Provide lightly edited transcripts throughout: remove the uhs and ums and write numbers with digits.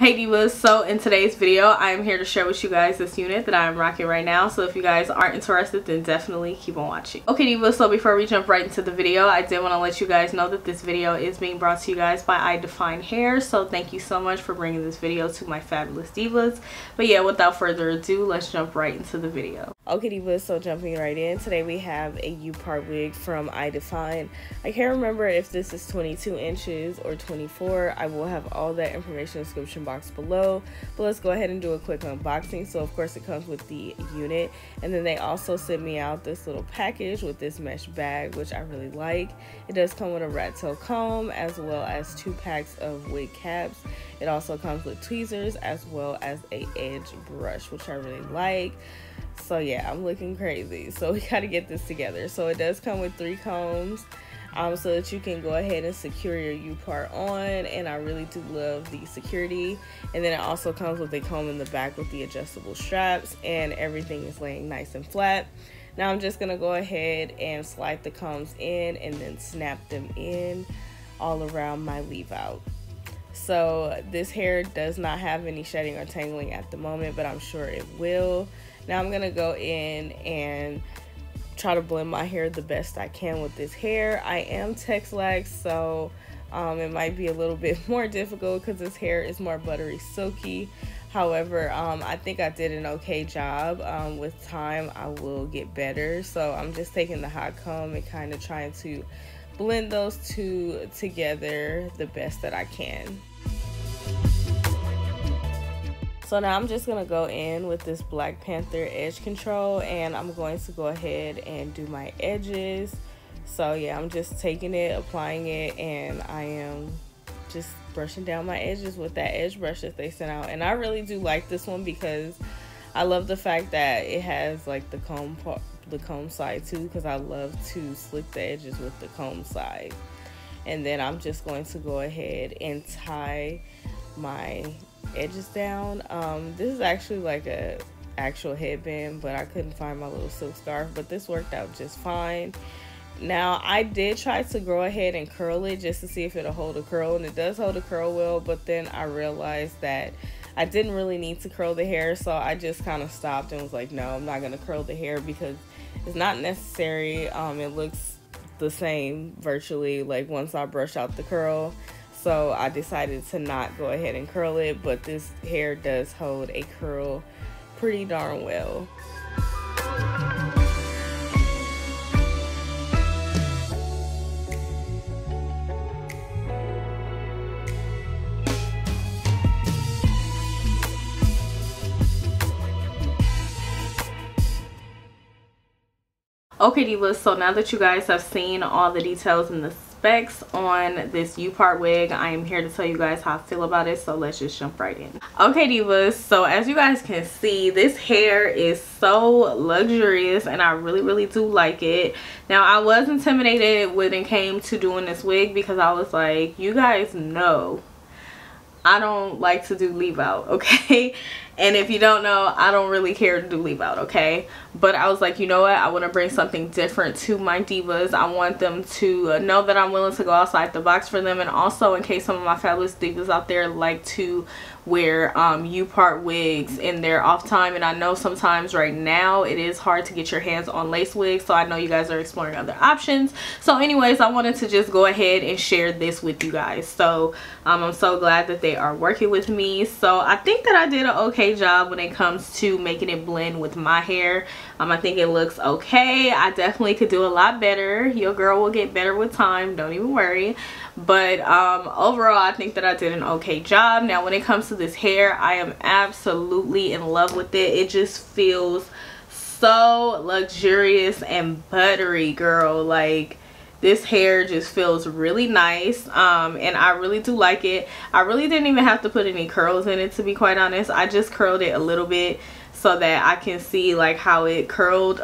Hey divas, so in today's video I am here to share with you guys this unit that I am rocking right now. So if you guys aren't interested, then definitely keep on watching. Okay divas, so before we jump right into the video, I did want to let you guys know that this video is being brought to you guys by Idefine hair. So thank you so much for bringing this video to my fabulous divas. But yeah, without further ado, let's jump right into the video. Okay divas, so jumping right in, today we have a Upart wig from Idefine. I can't remember if this is 22 inches or 24. I will have all that information in the description box below, but let's go ahead and do a quick unboxing. So of course it comes with the unit, and then they also sent me out this little package with this mesh bag, which I really like. It does come with a rat tail comb as well as 2 packs of wig caps. It also comes with tweezers as well as a edge brush, which I really like. So yeah, I'm looking crazy, so we got to get this together. So it does come with 3 combs, so that you can go ahead and secure your U-part on, and I really do love the security. And then it also comes with a comb in the back with the adjustable straps, and everything is laying nice and flat. Now I'm just gonna go ahead and slide the combs in and then snap them in all around my leave out. So this hair does not have any shedding or tangling at the moment, but I'm sure it will. Now I'm gonna go in and try to blend my hair the best I can with this hair. I am Tex-Lax, so it might be a little bit more difficult because this hair is more buttery silky. However, I think I did an okay job. With time I will get better, so I'm just taking the hot comb and kind of trying to blend those two together the best that I can. So now I'm just going to go in with this Black Panther edge control, and I'm going to go ahead and do my edges. So yeah, I'm just taking it, applying it, and I am just brushing down my edges with that edge brush that they sent out. And I really do like this one because I love the fact that it has like the comb side too, because I love to slick the edges with the comb side. And then I'm just going to go ahead and tie my edges down. This is actually like a actual headband, but I couldn't find my little silk scarf, but this worked out just fine. Now I did try to go ahead and curl it just to see if it'll hold a curl, and it does hold a curl well, but then I realized that I didn't really need to curl the hair, so I just kind of stopped and was like, no, I'm not gonna curl the hair because it's not necessary. It looks the same virtually like once I brush out the curl. So I decided to not go ahead and curl it, but this hair does hold a curl pretty darn well. Okay divas, so now that you guys have seen all the details and the specs on this Upart wig, I am here to tell you guys how I feel about it, so let's just jump right in. Okay divas, so as you guys can see, this hair is so luxurious and I really do like it. Now I was intimidated when it came to doing this wig because I was like, you guys know I don't like to do leave out, okay? And if you don't know, I don't really care to do leave out, okay? But I was like, you know what? I want to bring something different to my divas. I want them to know that I'm willing to go outside the box for them. And also, in case some of my fabulous divas out there like to wear Upart wigs in their off time, and I know sometimes right now it is hard to get your hands on lace wigs, so I know you guys are exploring other options. So anyways, I wanted to just go ahead and share this with you guys. So I'm so glad that they are working with me. So I think that I did an okay job when it comes to making it blend with my hair. I think it looks okay. I definitely could do a lot better. Your girl will get better with time, don't even worry. But overall I think that I did an okay job. Now when it comes to this hair, I am absolutely in love with it. It just feels so luxurious and buttery, girl. Like, this hair just feels really nice, and I really do like it. I really didn't even have to put any curls in it, to be quite honest. I just curled it a little bit so that I can see like how it curled,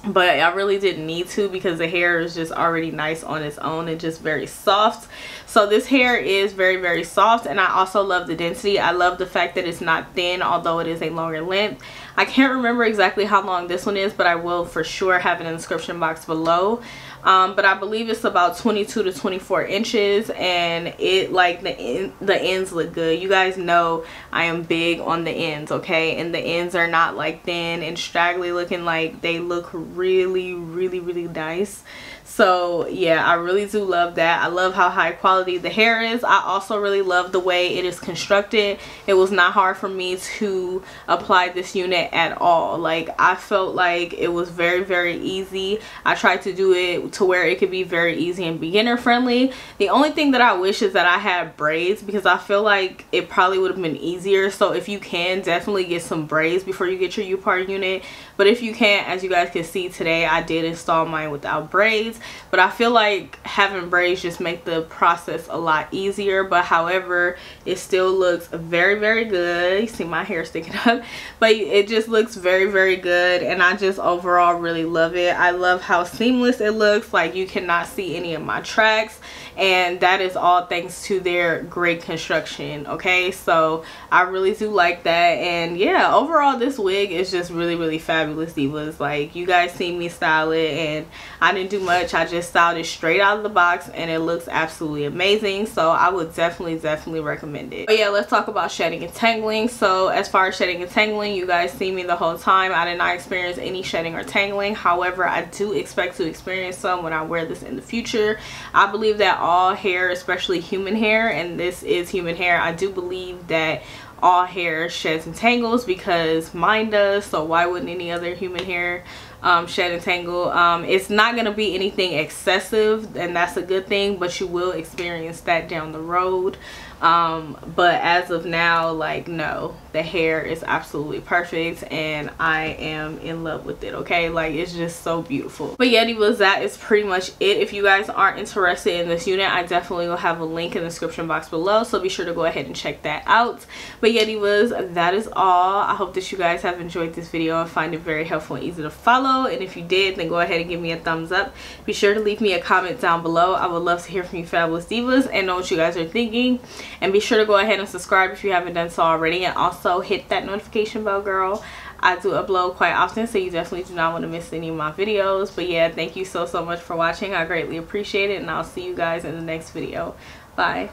but I really didn't need to because the hair is just already nice on its own and just very soft. So this hair is very soft, and I also love the density. I love the fact that it's not thin, although it is a longer length. I can't remember exactly how long this one is, but I will for sure have it in the description box below. but I believe it's about 22 to 24 inches, and it like the ends look good. You guys know I am big on the ends, okay, and the ends are not like thin and straggly looking, like they look really nice. So yeah, I really do love that. I love how high quality the hair is. I also really love the way it is constructed. It was not hard for me to apply this unit at all. Like, I felt like it was very easy. I tried to do it to where it could be very easy and beginner friendly. The only thing that I wish is that I had braids, because I feel like it probably would have been easier. So if you can, definitely get some braids before you get your Upart unit. But if you can't, as you guys can see today, I did install mine without braids. But I feel like having braids just make the process a lot easier. But however, it still looks very good. You see my hair sticking up, but it just looks very good, and I just overall really love it. I love how seamless it looks. Like, you cannot see any of my tracks, and that is all thanks to their great construction. Okay, so I really do like that. And yeah, overall this wig is just really fabulous, divas. Like, you guys see me style it, and I didn't do much. I just styled it straight out of the box, and it looks absolutely amazing. So I would definitely recommend it. But yeah, let's talk about shedding and tangling. So as far as shedding and tangling, you guys see me the whole time. I did not experience any shedding or tangling. However, I do expect to experience some when I wear this in the future. I believe that all hair, especially human hair, and this is human hair, I do believe that all hair sheds and tangles, because mine does. So why wouldn't any other human hair shed and tangle? It's not going to be anything excessive, and that's a good thing, but you will experience that down the road. But as of now, like, no, the hair is absolutely perfect, and I am in love with it. Okay, like, it's just so beautiful. But yeah, divas, that is pretty much it. If you guys aren't interested in this unit, I definitely will have a link in the description box below, so be sure to go ahead and check that out. But yeah, divas, that is all. I hope that you guys have enjoyed this video and find it very helpful and easy to follow. And if you did, then go ahead and give me a thumbs up. Be sure to leave me a comment down below. I would love to hear from you fabulous divas and know what you guys are thinking. And be sure to go ahead and subscribe if you haven't done so already, and also hit that notification bell, girl. I do upload quite often, so you definitely do not want to miss any of my videos. But yeah, thank you so much for watching. I greatly appreciate it, and I'll see you guys in the next video. Bye.